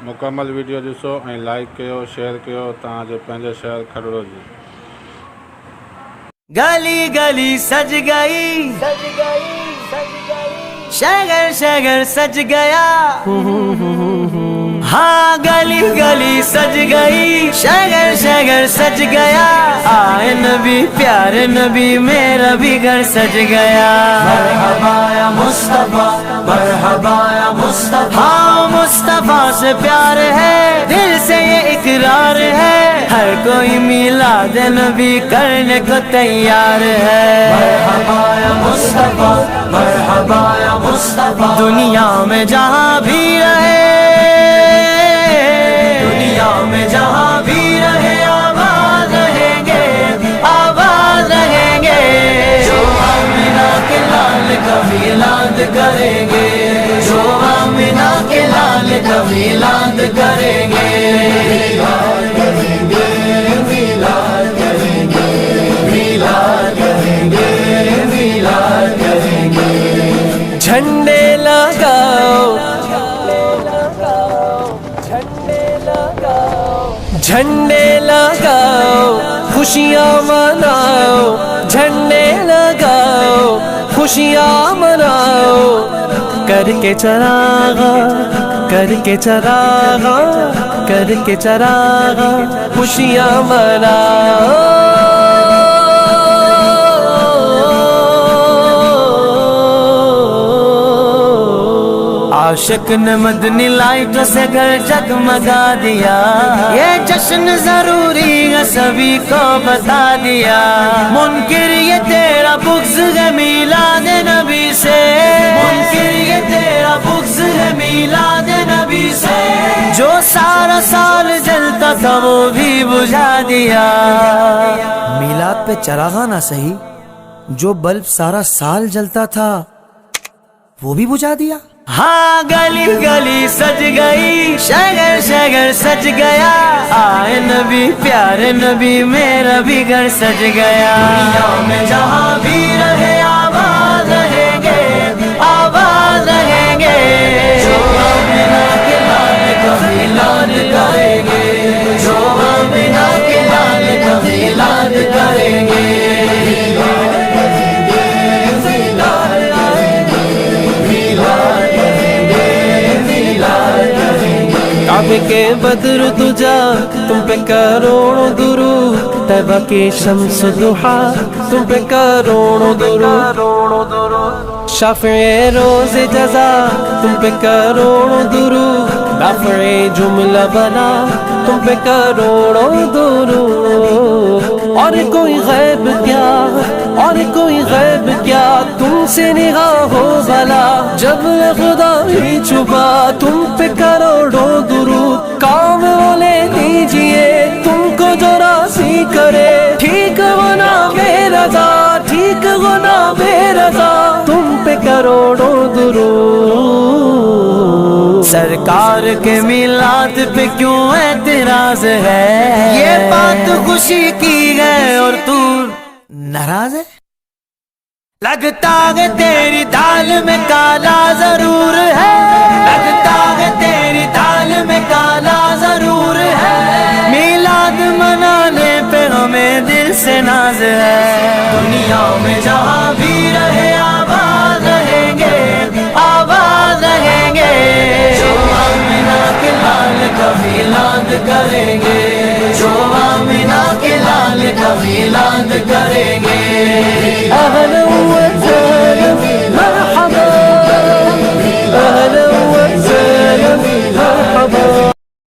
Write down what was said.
मुकमल वीडियो ॾिसो ऐं लाइक कयो, शेयर कयो तव्हांजे पंहिंजे शहर खरड़ो जी। गली गली सज गई, शहर शहर सज गया। हाँ गली गली सज गई, शहर शहर सज गया। आए नबी प्यारे नबी, मेरा भी घर सज गया। मरहबा या मुस्तफा, मरहबा या मुस्तफा। हाँ मुस्तफा से प्यार है, दिल से ये इकरार है। हर कोई मिलाद नबी करने को तैयार है। मरहबा या मुस्तफा, मरहबा या मुस्तफा। दुनिया में जहाँ भी रहे, दुनिया में जहाँ भी रहे, आबाद रहेंगे, आबाद रहेंगे। जो आमिना के लाल का मिलाद करेंगे, जो आमिना के लाल का मिलाद करेंगे। मिलाद करेंगे, मिलाद करेंगे, मिलाद करेंगे, मिलाद करेंगे। झंडे लगाओ, झंडे लगाओ, खुशियाँ मनाओ। झंडे लगाओ, खुशियाँ मनाओ। करके चरागा, करके चरागा, करके चरागा, खुशियाँ मनाओ। आशिक ने मदनी लाइटों से घर जगमगा दिया। ये जश्न जरूरी है सभी को बता दिया। मुनकिर ये तेरा बुग़्ज़ है मिलाद नबी से, मुनकिर ये तेरा बुग़्ज़ है मिलाद नबी से। जो सारा साल जलता था वो भी बुझा दिया। मिलाद पे चरागा ना सही, जो बल्ब सारा साल जलता था वो भी बुझा दिया। हाँ गली गली सज गई, शहर शहर सज गया। आए नबी प्यारे नबी, मेरा भी घर सज गया। दुनिया में जहाँ भी रहे, आबाद रहेंगे, आबाद रहेंगे। जो आमिना के लाल का मिलाद करेंगे, जो आमिना के लाल का मिलाद करेंगे। काबे के बद्र तुझा, तुम पे करोड़ों दुरूद। तैबा के शम्स दुहा, तुम पे करोड़ों दुरूद। शाफ़िए रोज़े जज़ा, तुम पे करोड़ों दुरूद। दाफ़े जुमला बना, तुम पे करोड़ों दुरूद। और कोई गैब क्या, और कोई गैब क्या, तुमसे निगाह हो भला। जब खुदा ही छुपा, तुम पे करोड़ों दुरूद। काम वाले दीजिए तुमको जो राज़ी करे। ठीक होना बेरज़ा, ठीक होना बेरज़ा, तुम पे करोड़ों दुरूद। सरकार के मिलाद पे क्यों एतराज़ है? ये बात खुशी की है और तू नाराज़ है। लगता है तेरी दाल में काला जरूर है, लगता है तेरी दाल में काला जरूर है। मिलाद मनाने पे हमें दिल से नाज है। दुनिया में जहाँ भी रहे, आबाद रहेंगे, आबाद रहेंगे। जो आमिना के लाल का मिलाद करेंगे, जो आमिना के लाल का मिलाद करेंगे।